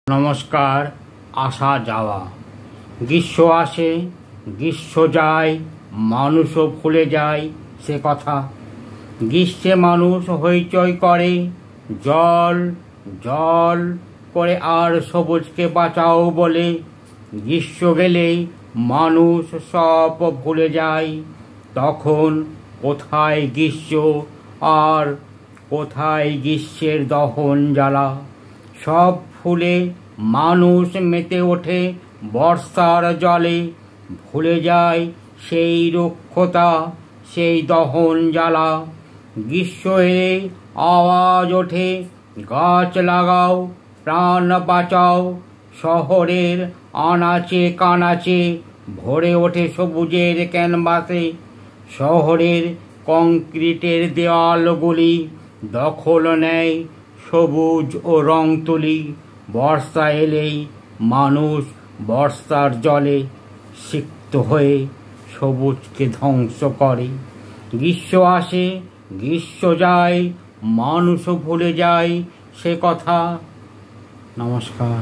নমস্কার। আসা যাওয়া, গ্রীষ্ম আসে গ্রীষ্ম যায়, মানুষও ভুলে যায় সে কথা। গ্রীষ্মে মানুষ হইচই করে, জল জল করে আর সবুজকে বাঁচাও বলে। গ্রীষ্ম গেলেই মানুষ সব ভুলে যায়, তখন কোথায় গ্রীষ্ম আর কোথায় গ্রীষ্মের দহন জ্বালা। সব ফুলে মানুষ মেতে ওঠে বর্ষার জলে, ভুলে যায় সেই রুক্ষতা, সেই দহন জ্বালা। গ্রীষ্ম এলে আওয়াজ ওঠে, গাছ লাগাও, প্রাণ বাঁচাও। শহরের আনাচে কানাচে ভরে ওঠে সবুজের ক্যানভাসে। শহরের কংক্রিটের দেওয়ালগুলি দখল নেয় সবুজ ও রং তুলি। বর্ষা এলেই মানুষ বর্ষার জলে সিক্ত হয়ে সবুজকে ধ্বংস করে। গ্রীষ্ম আসে গ্রীষ্ম যায়, মানুষও ভুলে যায় সে কথা। নমস্কার।